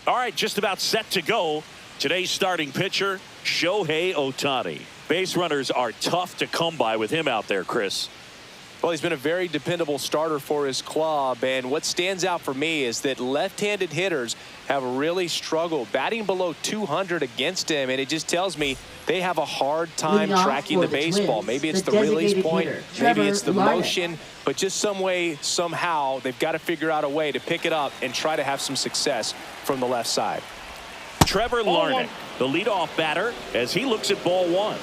All right, just about set to go. Today's starting pitcher, Shohei Ohtani. Base runners are tough to come by with him out there, Chris. Well, he's been a very dependable starter for his club, and what stands out for me is that left-handed hitters have really struggled batting below 200 against him, and it just tells me they have a hard time tracking the baseball. Maybe it's the release point, maybe it's the motion, but just some way, somehow, they've got to figure out a way to pick it up and try to have some success from the left side. Trevor Larnach, the leadoff batter, as he looks at ball one.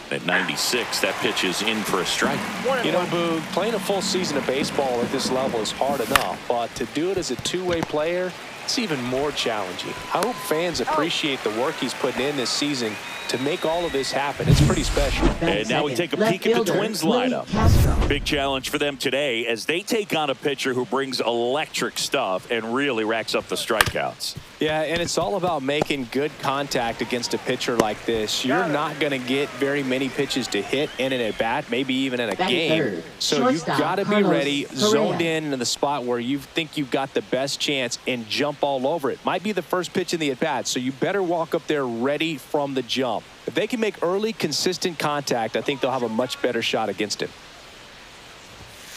At 96, that pitch is in for a strike. You know, Boog, playing a full season of baseball at this level is hard enough, but to do it as a two-way player, it's even more challenging. I hope fans appreciate the work he's putting in this season to make all of this happen. It's pretty special. And now we take a peek at the Twins lineup. Big challenge for them today as they take on a pitcher who brings electric stuff and really racks up the strikeouts. Yeah, and it's all about making good contact against a pitcher like this. You're not going to get very many pitches to hit in an at-bat, maybe even in a game. So you've got to be ready, zoned in the spot where you think you've got the best chance and jump all over it. Might be the first pitch in the at-bat, so you better walk up there ready from the jump. If they can make early, consistent contact, I think they'll have a much better shot against him.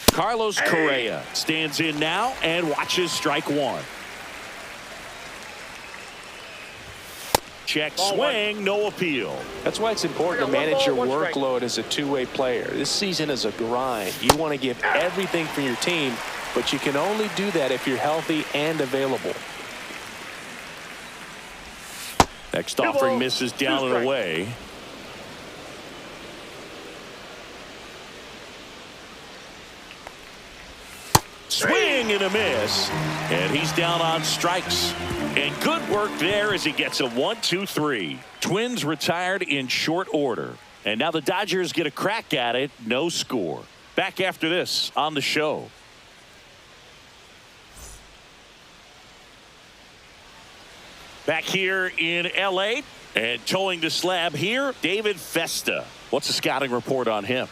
Carlos Correa stands in now and watches strike one. Check swing, no appeal. That's why it's important to manage your workload as a two-way player. This season is a grind. You want to give everything for your team, but you can only do that if you're healthy and available. Next offering misses down and away. Swing and a miss, and he's down on strikes. And good work there as he gets a 1-2-3. Twins retired in short order, and now the Dodgers get a crack at it. No score. Back after this on the show. Back here in LA, and towing the slab here, David Festa. What's the scouting report on him?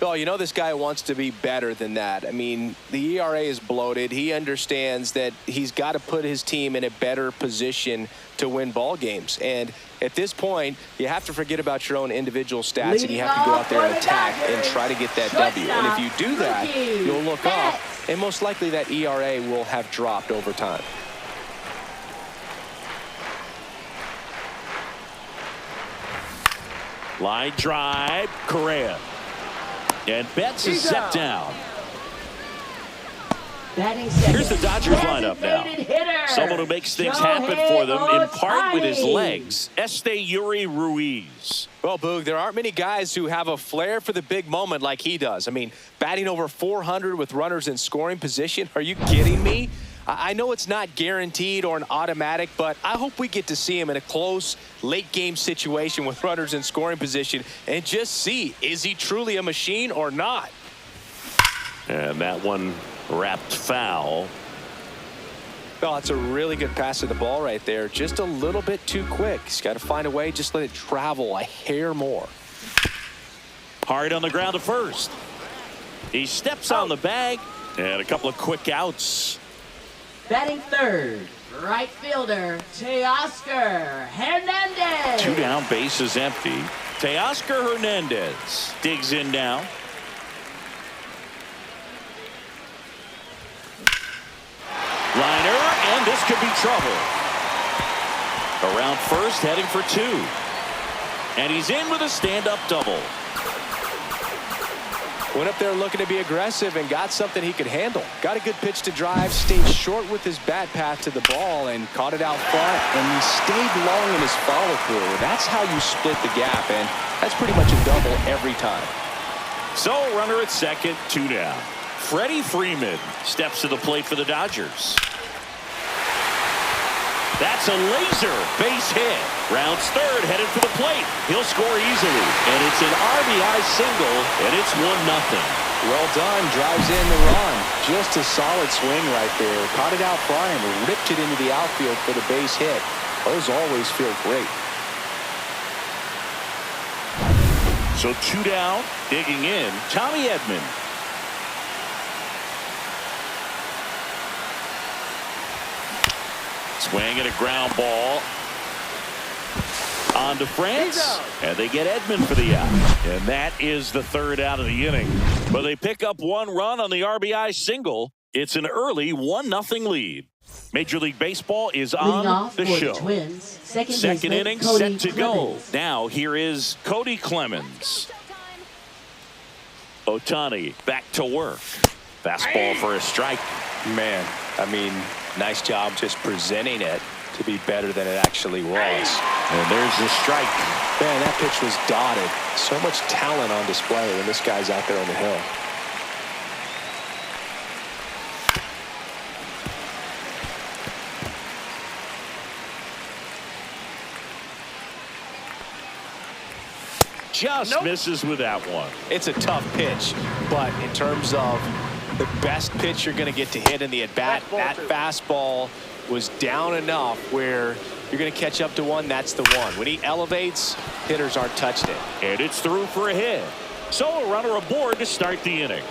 Well, you know, this guy wants to be better than that. I mean, the ERA is bloated. He understands that he's got to put his team in a better position to win ball games. And at this point, you have to forget about your own individual stats, and you have to go out there and attack and try to get that W. And if you do that, you'll look up, and most likely that ERA will have dropped over time. Line drive, Correa. And Betts is set down. Here's the Dodgers lineup now. Someone who makes things happen for them, in part with his legs. Esteury Ruiz. Well, Boog, there aren't many guys who have a flair for the big moment like he does. I mean, batting over 400 with runners in scoring position. Are you kidding me? I know it's not guaranteed or an automatic, but I hope we get to see him in a close late-game situation with runners in scoring position and just see, is he truly a machine or not? And that one wrapped foul. Oh, it's a really good pass to the ball right there. Just a little bit too quick. He's got to find a way, just let it travel a hair more. Hard on the ground to first. He steps on the bag, and a couple of quick outs. Batting third, right fielder, Teoscar Hernandez. Two down, bases empty. Teoscar Hernandez digs in now. Liner, and this could be trouble. Around first, heading for two. And he's in with a stand-up double. Went up there looking to be aggressive and got something he could handle. Got a good pitch to drive, stayed short with his bat path to the ball and caught it out front, and he stayed long in his follow-through. That's how you split the gap, and that's pretty much a double every time. So, runner at second, two down. Freddie Freeman steps to the plate for the Dodgers. That's a laser base hit. Rounds third, headed for the plate. He'll score easily, and it's an RBI single, and it's 1-0. Well done, drives in the run. Just a solid swing right there. Caught it out front and ripped it into the outfield for the base hit. Those always feel great. So two down, digging in, Tommy Edman. Swing and a ground ball. On to France, and they get Edmund for the out. And that is the third out of the inning. But they pick up one run on the RBI single. It's an early 1-0 lead. Major League Baseball is on the show. Second inning set to go. Now here is Cody Clemens. Ohtani back to work. Fastball for a strike. Man, I mean, nice job just presenting it to be better than it actually was. And there's the strike. Man, that pitch was dotted. So much talent on display when this guy's out there on the hill. Just misses with that one. It's a tough pitch, but in terms of the best pitch you're going to get to hit in the at-bat, that fastball was down enough where you're going to catch up to one. That's the one. When he elevates, hitters aren't touching it. And it's through for a hit. So a runner aboard to start the inning.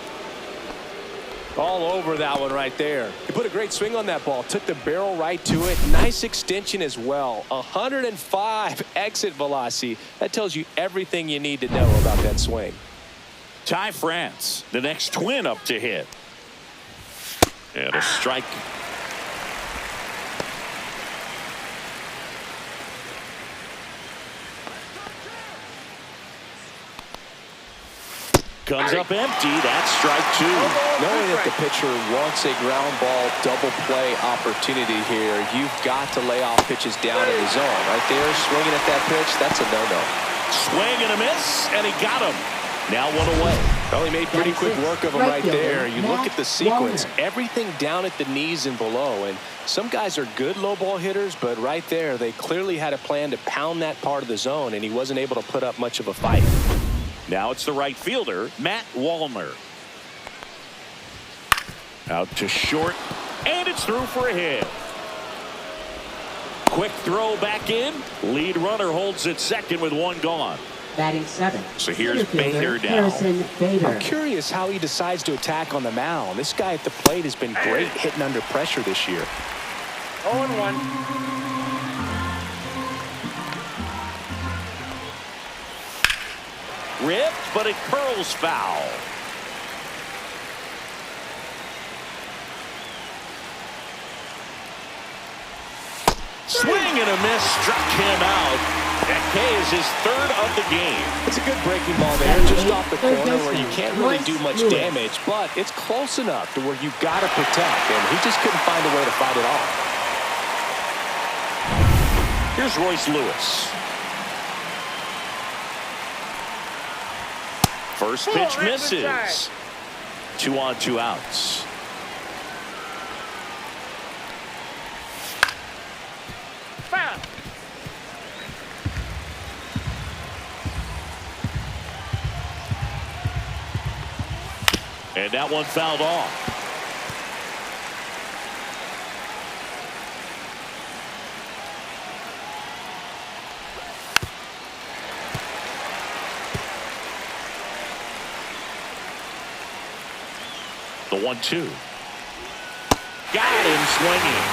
All over that one right there. He put a great swing on that ball. Took the barrel right to it. Nice extension as well. 105 exit velocity. That tells you everything you need to know about that swing. Ty France, the next Twin up to hit. And a strike. Comes up empty. That's strike two. Knowing that the pitcher wants a ground ball double play opportunity here, you've got to lay off pitches down in the zone. Right there, swinging at that pitch, that's a no-no. Swing and a miss, and he got him. Now one away. Well, he made pretty quick work of him right there. You look at the sequence, everything down at the knees and below. And some guys are good low ball hitters, but right there, they clearly had a plan to pound that part of the zone, and he wasn't able to put up much of a fight. Now it's the right fielder, Matt Wallner. Out to short, and it's through for a hit. Quick throw back in. Lead runner holds at second with one gone. Batting seventh. So here's Bader down. I'm curious how he decides to attack on the mound. This guy at the plate has been great hitting under pressure this year. 0-1. Ripped, but it curls foul. Swing and a miss struck him out. That K is his third of the game. It's a good breaking ball there, just off the corner where you can't really do much damage, but it's close enough to where you've got to protect, and he just couldn't find a way to fight it off. Here's Royce Lewis. First pitch misses. 2 on 2 outs. Foul. And that one fouled off. The 1-2. Got him swinging.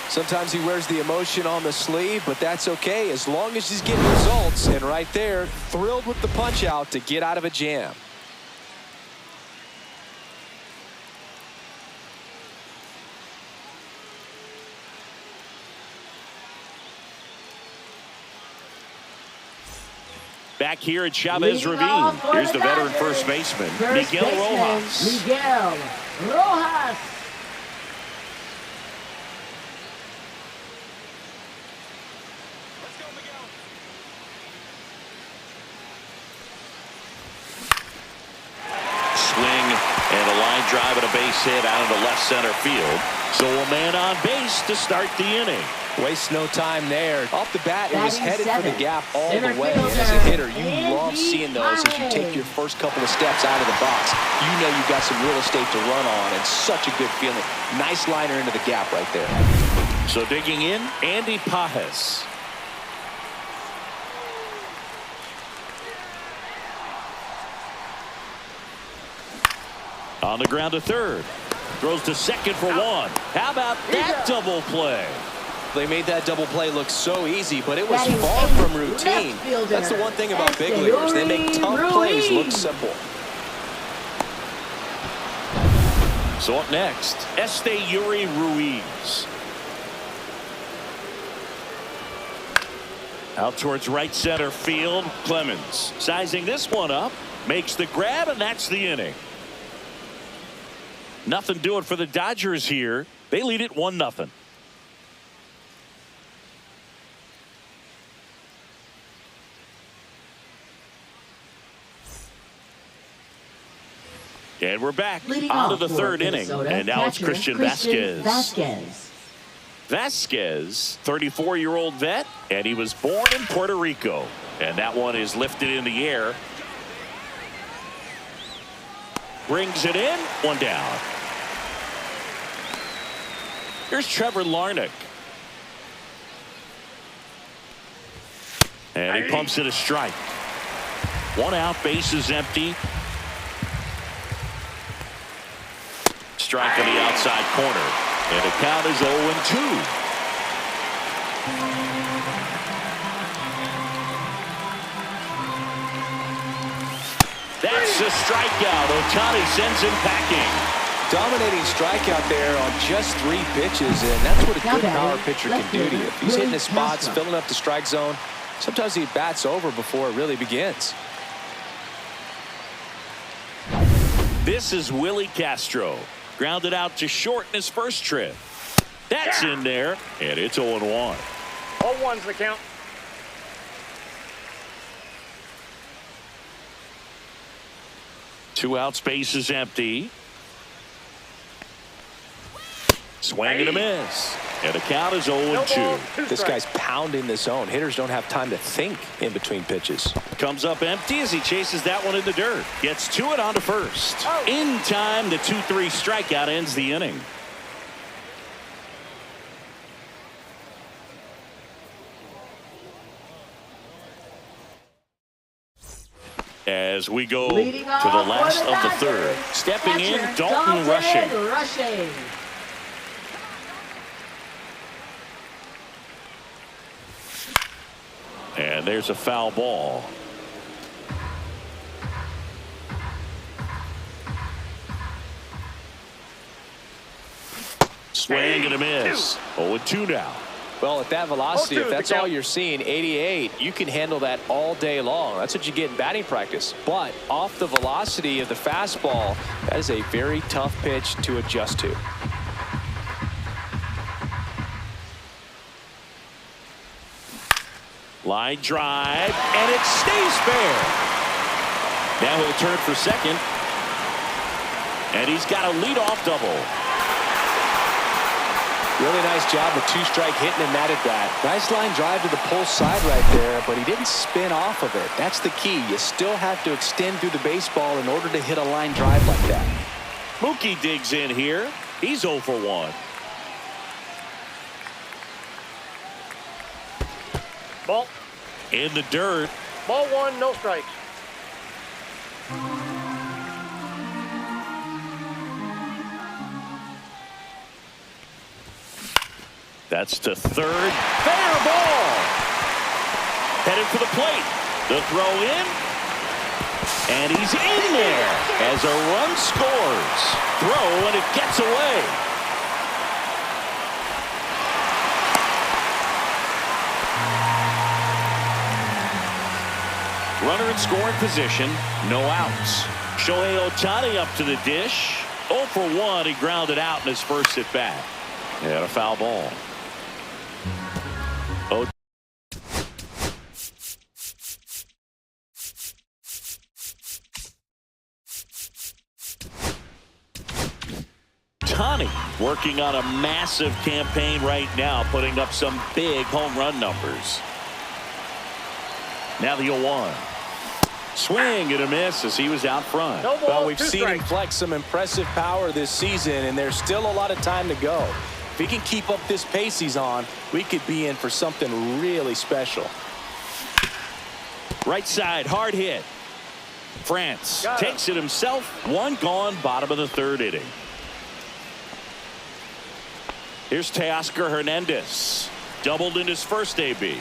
Sometimes he wears the emotion on the sleeve, but that's okay as long as he's getting results. And right there, thrilled with the punch out to get out of a jam. Back here at Chavez Ravine, here's the veteran first baseman, Miguel Rojas. Miguel Rojas. Swing and a line drive and a base hit out into left center field. So a man on base to start the inning. Waste no time there. Off the bat, it was headed for the gap all the Center way. And as a hitter, you love seeing those as you take your first couple of steps out of the box. You know you've got some real estate to run on, and such a good feeling. Nice liner into the gap right there. So digging in, Andy Pajes. On the ground to third. Throws to second for one. How about that double play? They made that double play look so easy, but it was far from routine. That's the one thing about big leaguers. They make tough plays look simple. So up next, Yuri Ruiz. Out towards right center field. Clemens sizing this one up. Makes the grab, and that's the inning. Nothing doing for the Dodgers here. They lead it 1-0. And we're back onto the third inning. And now it's Christian Vasquez. Vasquez, 34-year-old vet, and he was born in Puerto Rico. And that one is lifted in the air. Brings it in, one down. Here's Trevor Larnach. And he pumps it a strike. One out, base is empty. Strike on the outside corner. And the count is 0-2. That's a strikeout. Ohtani sends him packing. Dominating strikeout there on just 3 pitches, and that's what a good power pitcher can do to you. If he's hitting his spots, filling up the strike zone, sometimes he bats over before it really begins. This is Willie Castro. Grounded out to short in his first trip. That's in there, and it's 0-1. 0-1's the count. Two outs, base is empty. Swing and a miss. And the count is 0-2. This guy's pounding the zone. Hitters don't have time to think in between pitches. Comes up empty as he chases that one in the dirt. Gets to it onto first. In time, the 2-3 strikeout ends the inning. As we go to the last of the third. Stepping in, Dalton Rushing. And there's a foul ball. Swing and a miss. 0-2 now. Well, at that velocity, if that's all you're seeing, 88, you can handle that all day long. That's what you get in batting practice. But off the velocity of the fastball, that is a very tough pitch to adjust to. Line drive, and it stays fair. Now he'll turn for second. And he's got a leadoff double. Really nice job with 2-strike hitting him that at bat. Nice line drive to the pull side right there, but he didn't spin off of it. That's the key. You still have to extend through the baseball in order to hit a line drive like that. Mookie digs in here. He's 0 for 1. Ball. In the dirt. Ball 1, no strikes. That's to third. Fair ball. Headed for the plate. The throw in. And he's in there as a run scores. Throw, and it gets away. Runner in scoring position. No outs. Shohei Ohtani up to the dish. 0 for 1. He grounded out in his first at bat. And a foul ball. Ohtani working on a massive campaign right now, putting up some big home run numbers. Now the 0-1. Swing and a miss as he was out front. No ball, well, we've seen him flex some impressive power this season, and there's still a lot of time to go. If he can keep up this pace he's on, we could be in for something really special. Right side, hard hit. France takes it himself. One gone, bottom of the third inning. Here's Teoscar Hernandez. Doubled in his first AB.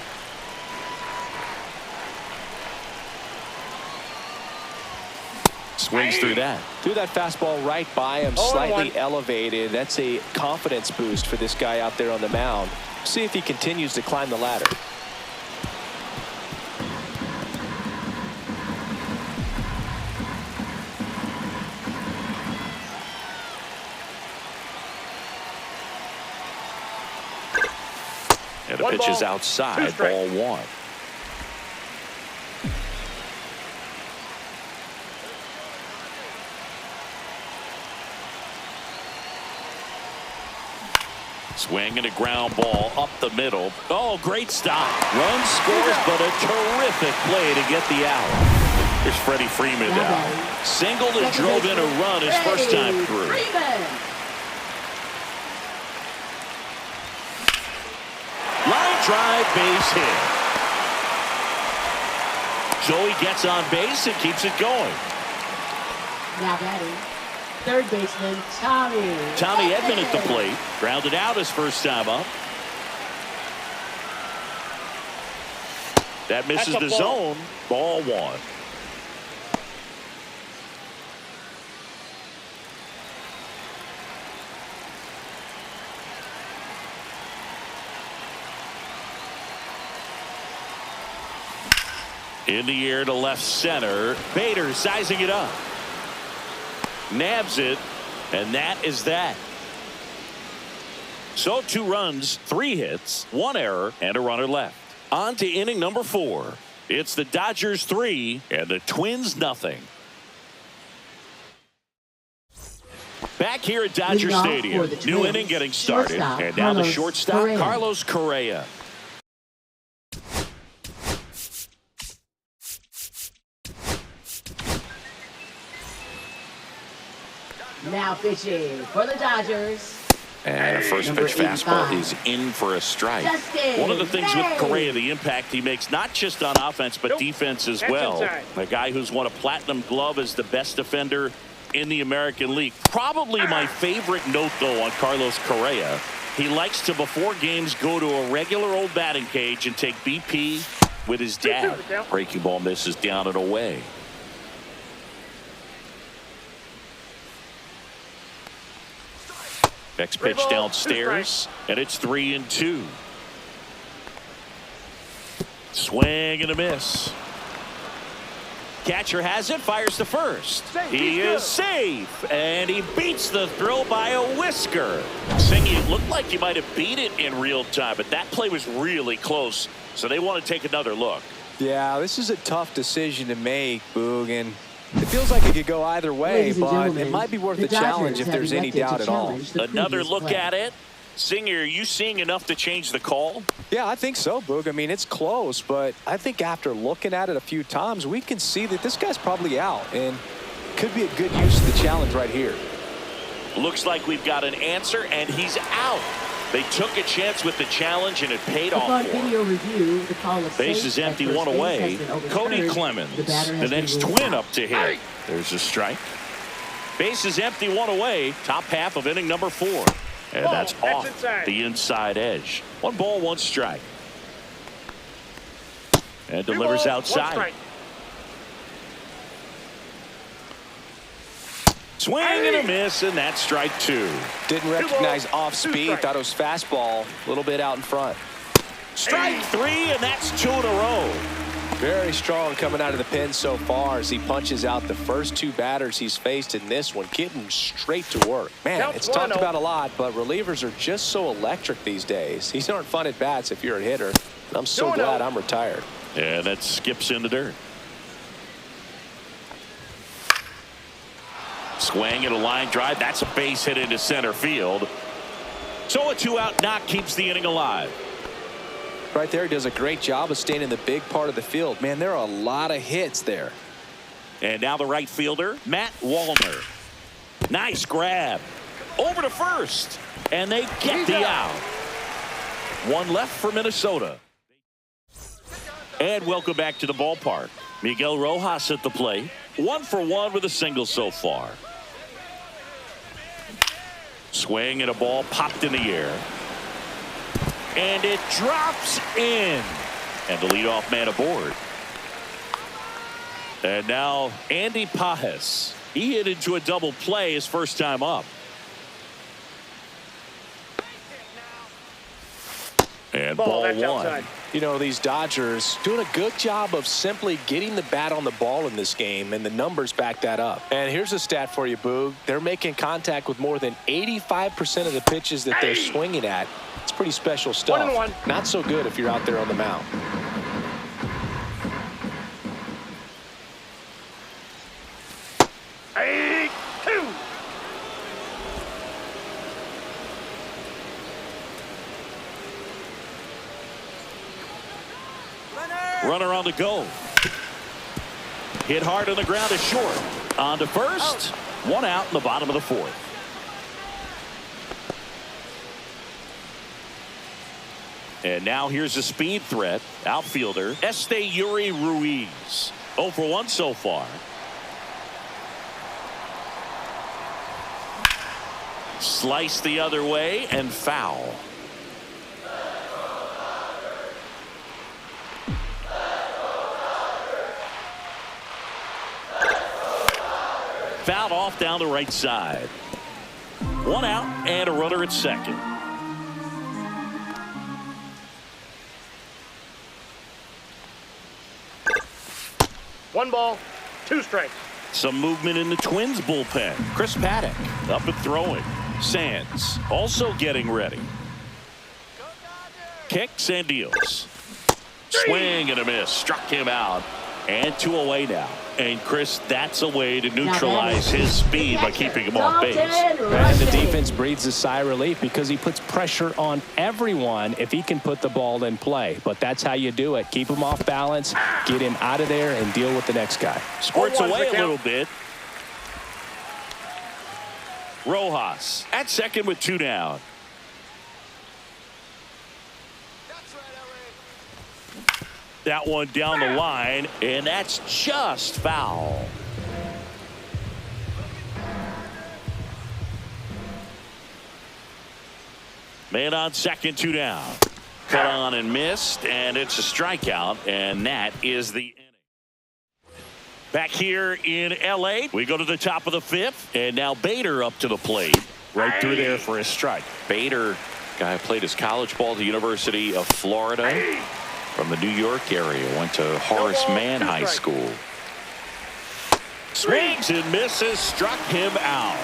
Swings through that. Threw that fastball right by him, slightly elevated. That's a confidence boost for this guy out there on the mound. See if he continues to climb the ladder. And the pitch is outside, ball one. Swing and a ground ball up the middle. Oh, great stop. Run scores, but a terrific play to get the out. Here's Freddie Freeman now. Singled and drove in a run his first time through. Line drive, base hit. Joey gets on base and keeps it going. Now batting, third baseman Tommy. Tommy Edman at the plate. Grounded out his first time up. That misses the zone. Ball one. In the air to left center. Bader sizing it up. Nabs it, and that is that. So 2 runs, 3 hits, 1 error, and a runner left. On to inning number 4. It's the Dodgers 3 and the Twins nothing. Back here at Dodger Stadium. New inning getting started. And now the shortstop, Carlos Correa. Now pitching for the Dodgers. And a first pitch fastball is in for a strike. One of the things with Correa, the impact he makes, not just on offense, but defense as well. A guy who's won a platinum glove as the best defender in the American League. Probably my favorite note, though, on Carlos Correa. He likes to, before games, go to a regular old batting cage and take BP with his dad. Breaking ball misses down and away. Next pitch downstairs, and it's 3-2. Swing and a miss. Catcher has it, fires to first. He is safe, and he beats the throw by a whisker. Singy, it looked like he might have beat it in real time, but that play was really close, so they want to take another look. Yeah, this is a tough decision to make, Boog, and it feels like it could go either way, but it might be worth the challenge if there's any doubt at all. Another look at it. Singer, are you seeing enough to change the call? Yeah, I think so, Boog. I mean, it's close, but I think after looking at it a few times, we can see that this guy's probably out, and could be a good use of the challenge right here. Looks like we've got an answer, and he's out. They took a chance with the challenge, and it paid off for them. Base is empty, 1 away. Cody Clemens, the next twin up to hit. There's a strike. Base is empty, 1 away. Top half of inning number 4. And that's off the inside edge. 1 ball, 1 strike. And delivers outside. Swing and a miss, and that's strike 2. Didn't recognize off speed. Thought it was fastball. A little bit out in front. Strike 3, and that's 2 in a row. Very strong coming out of the pen so far as he punches out the first 2 batters he's faced in this one, getting straight to work. Man, it's talked about a lot, but relievers are just so electric these days. These aren't fun at bats if you're a hitter. I'm so glad I'm retired. And that skips in the dirt. Swing and a line drive. That's a base hit into center field. So a 2-out knock keeps the inning alive. Right there, he does a great job of staying in the big part of the field. Man, there are a lot of hits there. And now the right fielder, Matt Wallner. Nice grab. Over to first. And they get the out. 1 left for Minnesota. And welcome back to the ballpark. Miguel Rojas at the plate. 1 for 1 with a single so far. Swing and a ball popped in the air. And it drops in. And the leadoff man aboard. And now Andy Pajes. He hit into a double play his first time up. And ball one. Outside. You know, these Dodgers doing a good job of simply getting the bat on the ball in this game, and the numbers back that up. And here's a stat for you, Boog. They're making contact with more than 85% of the pitches that they're swinging at. It's pretty special stuff. 1-1. Not so good if you're out there on the mound. Runner on the go. Hit hard on the ground is short. On to first. One out in the bottom of the fourth. And now here's a speed threat. Outfielder Yuri Ruiz. 0 for 1 so far. Slice the other way and foul. Fouled off down the right side. One out and a runner at second. One ball, 2 strikes. Some movement in the Twins bullpen. Chris Paddock up and throwing. Sands also getting ready. Kicks and deals. Swing and a miss. Struck him out. And 2 away now. And Chris, that's a way to neutralize his speed by keeping him off base. And the defense breathes a sigh of relief because he puts pressure on everyone if he can put the ball in play. But that's how you do it. Keep him off balance, get him out of there, and deal with the next guy. Squirts away a little bit. Rojas at second with 2 down. That one down the line, and that's just foul. Man on second, 2 down. Cut on and missed, and it's a strikeout, and that is the inning. Back here in L.A., we go to the top of the 5th, and now Bader up to the plate. Right through there for a strike. Bader, guy who played his college ball at the University of Florida. From the New York area, went to Horace Mann High School. Swings and misses, struck him out.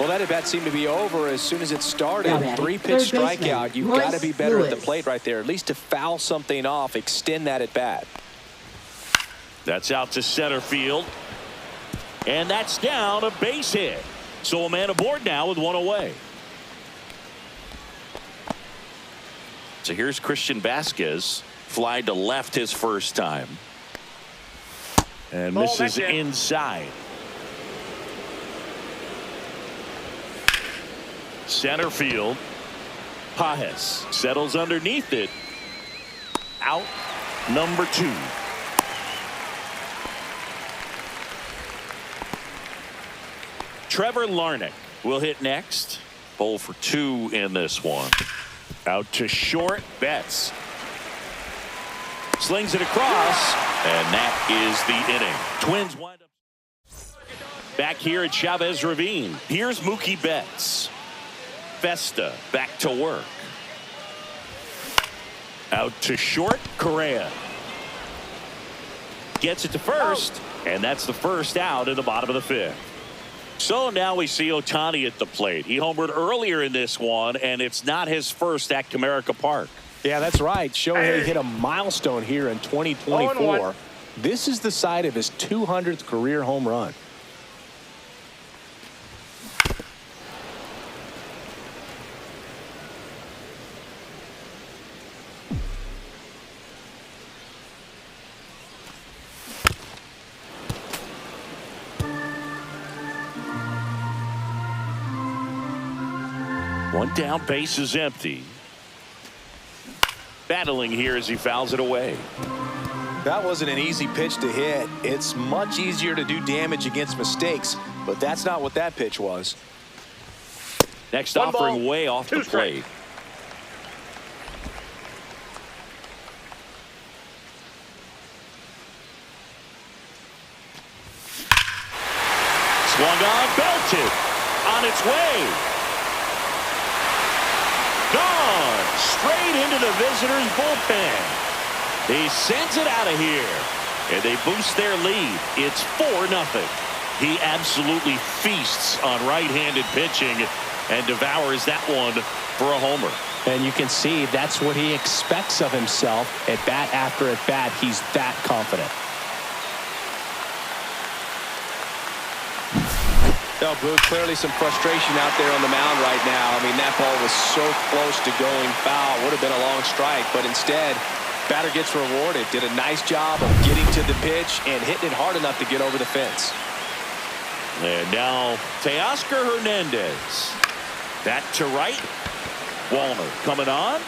Well, that at-bat seemed to be over as soon as it started. 3-pitch strikeout. You've got to be better at the plate right there, at least to foul something off, extend that at-bat. That's out to center field. And that's down, a base hit. So a man aboard now with 1 away. So here's Christian Vasquez. Fly to left his first time. And misses inside. Center field. Pajes settles underneath it. Out number 2. Trevor Larnach will hit next. 0 for 2 in this one. Out to short. Betts slings it across, and that is the inning. Twins wind up back here at Chavez Ravine. Here's Mookie Betts. Festa back to work. Out to short. Correa gets it to first, and that's the first out in the bottom of the 5th. So now we see Ohtani at the plate. He homered earlier in this one, and it's not his first at Comerica Park. Yeah, that's right. Shohei hit a milestone here in 2024. This is the site of his 200th career home run. One down, base is empty. Battling here as he fouls it away. That wasn't an easy pitch to hit. It's much easier to do damage against mistakes, but that's not what that pitch was. Next One offering ball, way off the two strikes. plate. Swung on, belted. On its way. Gone. Straight into the visitors' bullpen. He sends it out of here. And they boost their lead. It's 4-0. He absolutely feasts on right-handed pitching and devours that one for a homer. And you can see that's what he expects of himself at bat after at bat. He's that confident. No, Booth, clearly some frustration out there on the mound right now. I mean, that ball was so close to going foul. Would have been a long strike, but instead, batter gets rewarded. Did a nice job of getting to the pitch and hitting it hard enough to get over the fence. And now, Teoscar Hernandez. That to right. Walner coming on.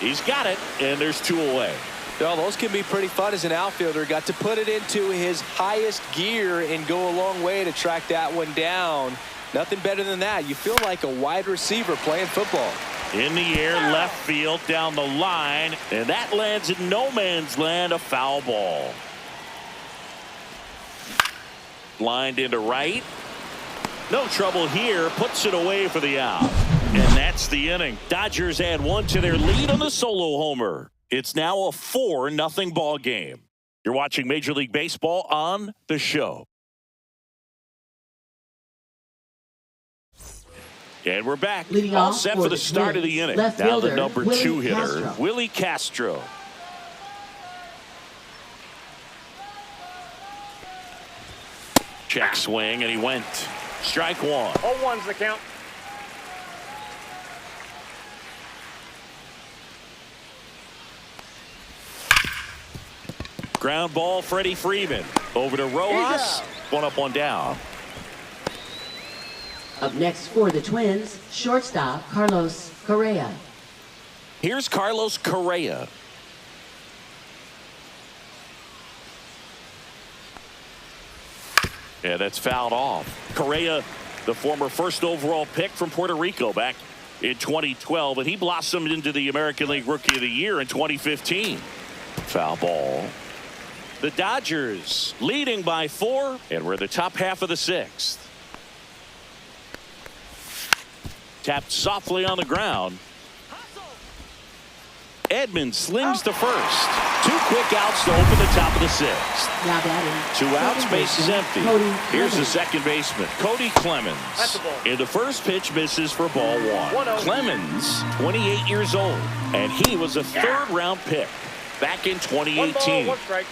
He's got it, and there's 2 away. Well, those can be pretty fun as an outfielder. Got to put it into his highest gear and go a long way to track that one down. Nothing better than that. You feel like a wide receiver playing football. In the air, left field, down the line, and that lands in no man's land, a foul ball. Lined into right. No trouble here, puts it away for the out. And that's the inning. Dodgers add 1 to their lead on the solo homer. It's now a 4-0 ball game. You're watching Major League Baseball on The Show. And we're back. Leading All off set for for the the start of the Twins, inning. left Now the fielder, number Willie 2 hitter, Castro. Willie Castro. Check swing, and he went. Strike 1. 0-1's the count. Ground ball, Freddie Freeman. Over to Rojas. 1 up, 1 down. Up next for the Twins, shortstop Carlos Correa. Here's Carlos Correa. Yeah, that's fouled off. Correa, the former first overall pick from Puerto Rico back in 2012, and he blossomed into the American League Rookie of the Year in 2015. Foul ball. The Dodgers leading by 4, and we're in the top half of the 6th. Tapped softly on the ground. Edmonds slings to first. 2 quick outs to open the top of the 6th. Now batting. 2 outs, base is empty. Here's the second baseman, Cody Clemens. That's the ball. And the first pitch misses for ball 1. 1-0. Clemens, 28 years old, and he was a 3rd-round pick back in 2018. 1 ball, 1 strike.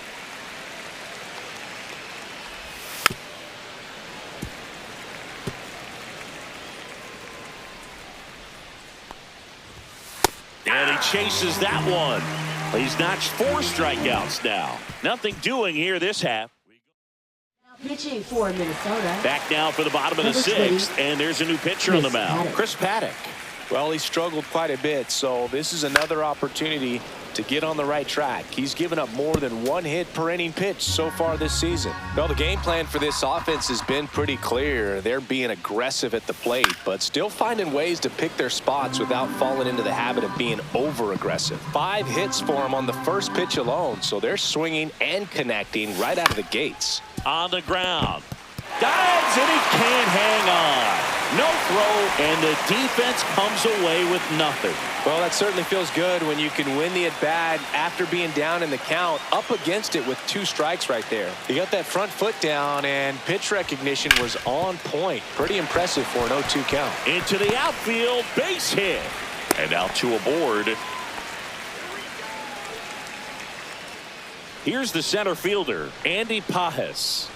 And he chases that one. He's notched 4 strikeouts now. Nothing doing here this half. Now pitching for Minnesota. Back now for the bottom of the 6th, and there's a new pitcher on the mound, Chris Paddock. Well, he struggled quite a bit, so this is another opportunity to get on the right track. He's given up more than 1 hit per inning pitch so far this season. Well, the game plan for this offense has been pretty clear. They're being aggressive at the plate, but still finding ways to pick their spots without falling into the habit of being over-aggressive. 5 hits for them on the first pitch alone, so they're swinging and connecting right out of the gates. On the ground. Dives, and he can't hang on. No throw, and the defense comes away with nothing. Well, that certainly feels good when you can win the at-bat after being down in the count, up against it with 2 strikes right there. You got that front foot down, and pitch recognition was on point. Pretty impressive for an 0-2 count. Into the outfield, base hit. And now 2 aboard. Here's the center fielder, Andy Pajes.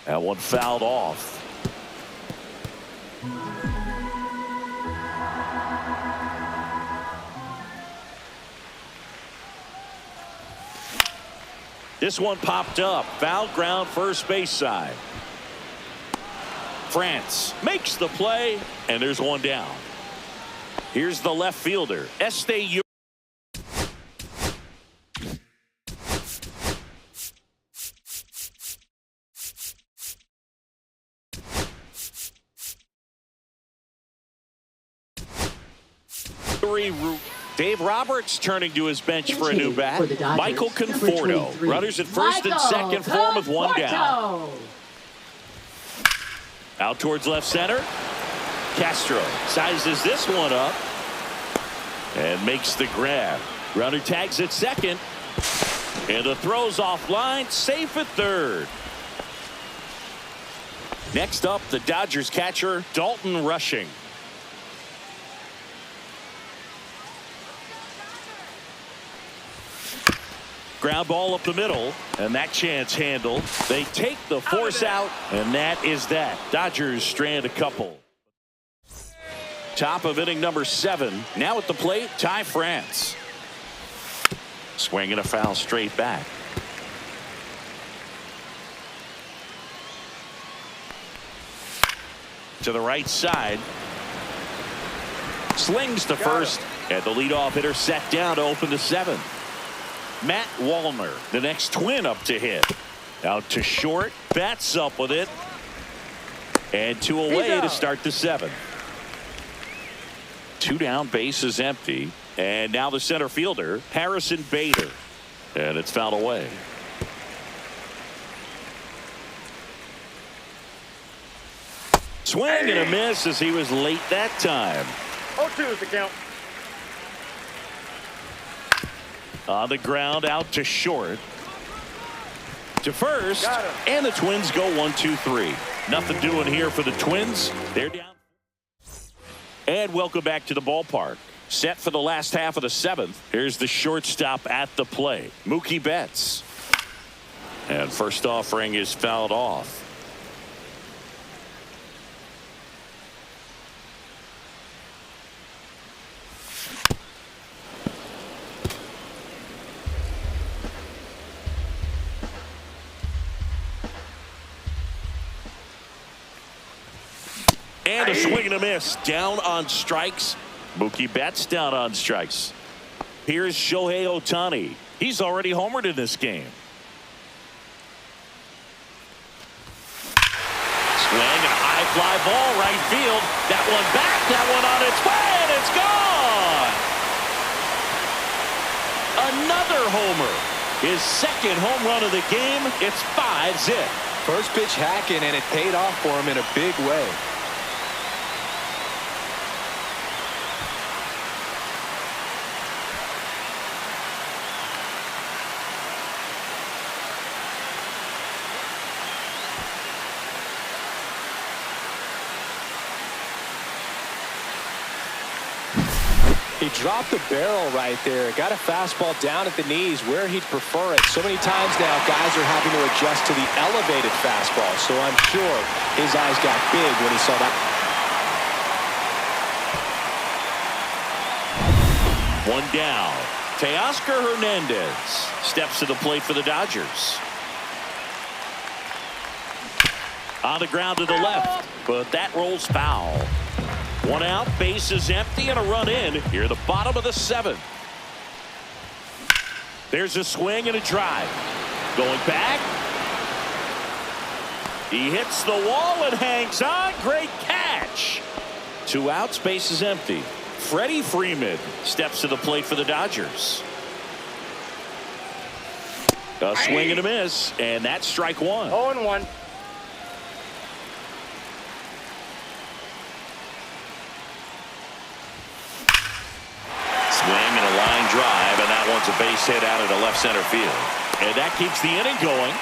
That one fouled off. This one popped up. Foul ground, first base side. France makes the play, and there's 1 down. Here's the left fielder, Este. Dave Roberts turning to his bench for a new bat. Michael Conforto. Runners at first and second form with one down. Out towards left center. Castro sizes this one up and makes the grab. Runner tags at second. And the throw's offline. Safe at third. Next up, the Dodgers catcher, Dalton Rushing. Ground ball up the middle, and that chance handled. They take the force out, and that is that. Dodgers strand a couple. Top of inning number 7. Now at the plate, Ty France. Swinging a foul straight back. To the right side. Slings to first, and the leadoff hitter set down to open the 7th. Matt Wallner, the next Twin up to hit. Out to short, bats up with it. And 2 away to start the 7th. 2 down, base is empty. And now the center fielder, Harrison Bader. And it's fouled away. Swing and a miss as he was late that time. 0-2 is the count. On the ground, out to short. To first, and the Twins go 1-2-3. Nothing doing here for the Twins. They're down. And welcome back to the ballpark. Set for the last half of the 7th. Here's the shortstop at the plate, Mookie Betts. And first offering is fouled off. And a swing and a miss. Down on strikes. Mookie Betts down on strikes. Here's Shohei Ohtani. He's already homered in this game. Swing and a high fly ball right field. That one back. That one on its way, and it's gone. Another homer. His second home run of the game. It's 5-zip. First pitch hacking, and it paid off for him in a big way. He dropped the barrel right there. Got a fastball down at the knees where he'd prefer it. So many times now, guys are having to adjust to the elevated fastball. So I'm sure his eyes got big when he saw that. 1 down. Teoscar Hernandez steps to the plate for the Dodgers. On the ground to the left, but that rolls foul. 1 out, base is empty, and a run in here at the bottom of the 7th. There's a swing and a drive. Going back. He hits the wall and hangs on. Great catch. 2 outs, base is empty. Freddie Freeman steps to the plate for the Dodgers. A swing and a miss, and that's strike 1. 0-1. Swing and a line drive, and that one's a base hit out into left center field. And that keeps the inning going.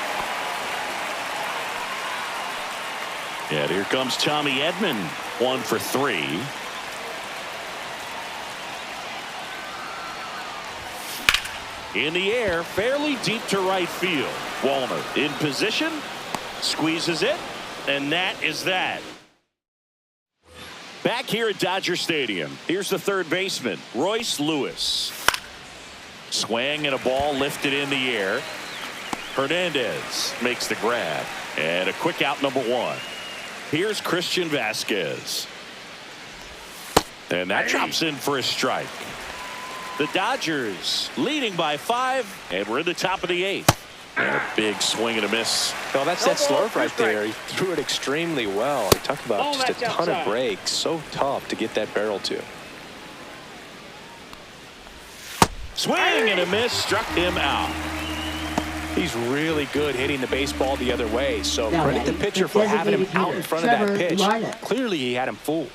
And here comes Tommy Edman, 1 for 3. In the air, fairly deep to right field. Wallner in position, squeezes it, and that is that. Back here at Dodger Stadium, here's the third baseman, Royce Lewis. Swing and a ball lifted in the air. Hernandez makes the grab. And a quick out, number 1. Here's Christian Vasquez. And that drops in for a strike. The Dodgers leading by 5, and we're in the top of the 8th. And a big swing and a miss. Well, that's that slurve right there. He threw it extremely well. He talked about just a ton of breaks. So tough to get that barrel to. Swing and a miss, struck him out. He's really good hitting the baseball the other way. So credit the pitcher for having him out in front of that pitch. Clearly, he had him fooled.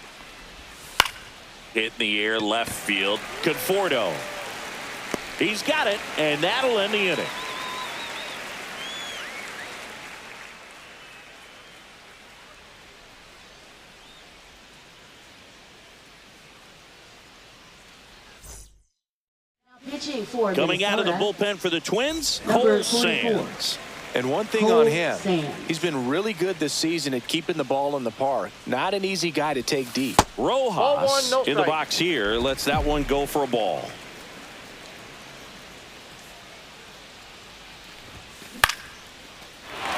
Hit in the air, left field. Conforto. He's got it, and that'll end the inning. Coming out of the bullpen for the Twins, Cole Sands. And one thing on him, he's been really good this season at keeping the ball in the park. Not an easy guy to take deep. Rojas in the box here. Lets that one go for a ball.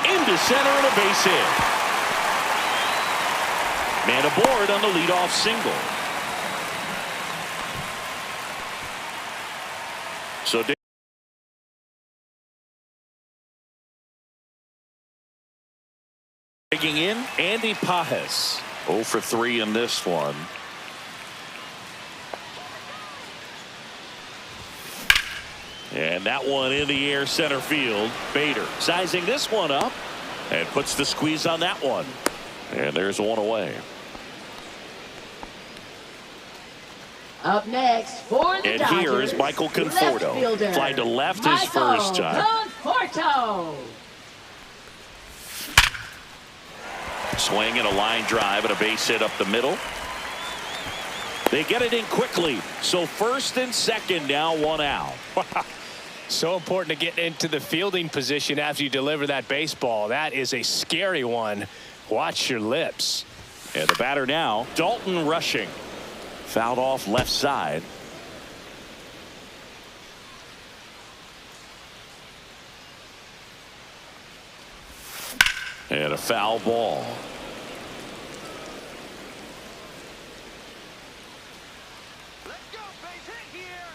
Into center and a base hit. Man aboard on the leadoff single. So digging in, Andy Pajes. 0 for 3 in this one. And that one in the air center field. Bader sizing this one up and puts the squeeze on that one. And there's one away. Up next for the and Dodgers, here is Michael Conforto. Fly to left his first time. Conforto. Swing and a line drive and a base hit up the middle. They get it in quickly. So first and second, now 1 out. So important to get into the fielding position after you deliver that baseball. That is a scary one. Watch your lips. And the batter now, Dalton Rushing. Fouled off left side. And a foul ball. Let's go, base hit here.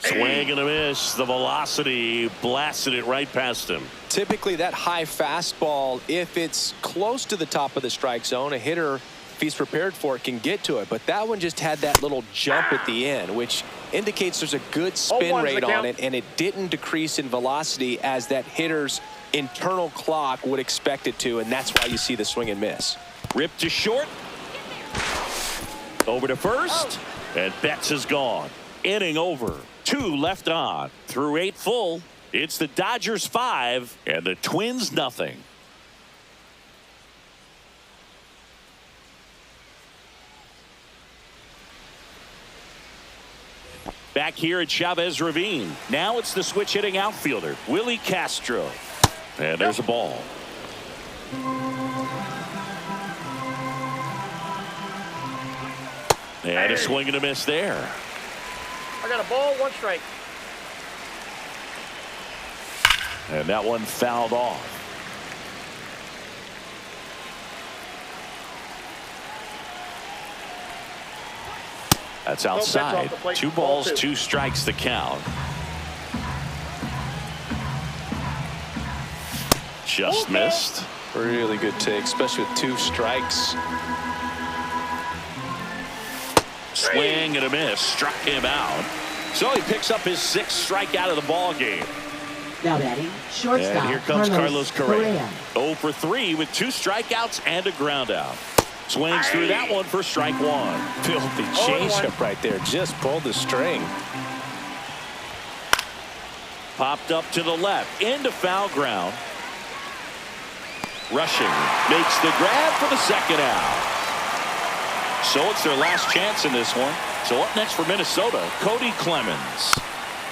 Swing and a miss. The velocity blasted it right past him. Typically that high fastball, if it's close to the top of the strike zone, a hitter, if he's prepared for it, can get to it. But that one just had that little jump at the end, which indicates there's a good spin rate on it, and it didn't decrease in velocity as that hitter's internal clock would expect it to, and that's why you see the swing and miss. Ripped to short. Over to first. And Betts is gone. Inning over. 2 left on. Through 8 full. It's the Dodgers 5 and the Twins nothing. Back here at Chavez Ravine. Now it's the switch hitting outfielder, Willie Castro. And there's a ball. And a swing and a miss there. I got a ball, 1 strike. And that one fouled off. That's outside. 2 balls, 2 strikes the count. Just missed. Really good take, especially with 2 strikes. Swing and a miss. Struck him out. So he picks up his 6th strikeout of the ball game. Now batting, shortstop. And here comes Carlos Correa. 0 for 3 with 2 strikeouts and a ground out. Swings through that one for strike 1. Filthy changeup right there. Just pulled the string. Popped up to the left. Into foul ground. Rushing. Makes the grab for the 2nd out. So it's their last chance in this one. So up next for Minnesota, Cody Clemens.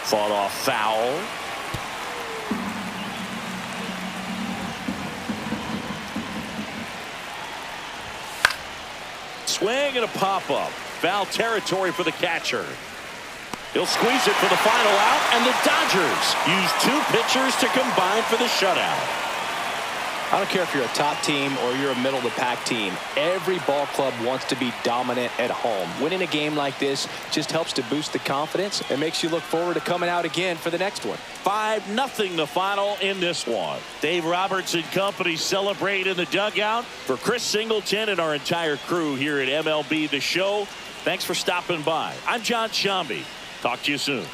Fought off foul. Swing and a pop-up. Foul territory for the catcher. He'll squeeze it for the final out, and the Dodgers use 2 pitchers to combine for the shutout. I don't care if you're a top team or you're a middle-of-the-pack team. Every ball club wants to be dominant at home. Winning a game like this just helps to boost the confidence and makes you look forward to coming out again for the next one. 5-0 the final in this one. Dave Roberts and company celebrate in the dugout. For Chris Singleton and our entire crew here at MLB The Show, thanks for stopping by. I'm John Shambi. Talk to you soon.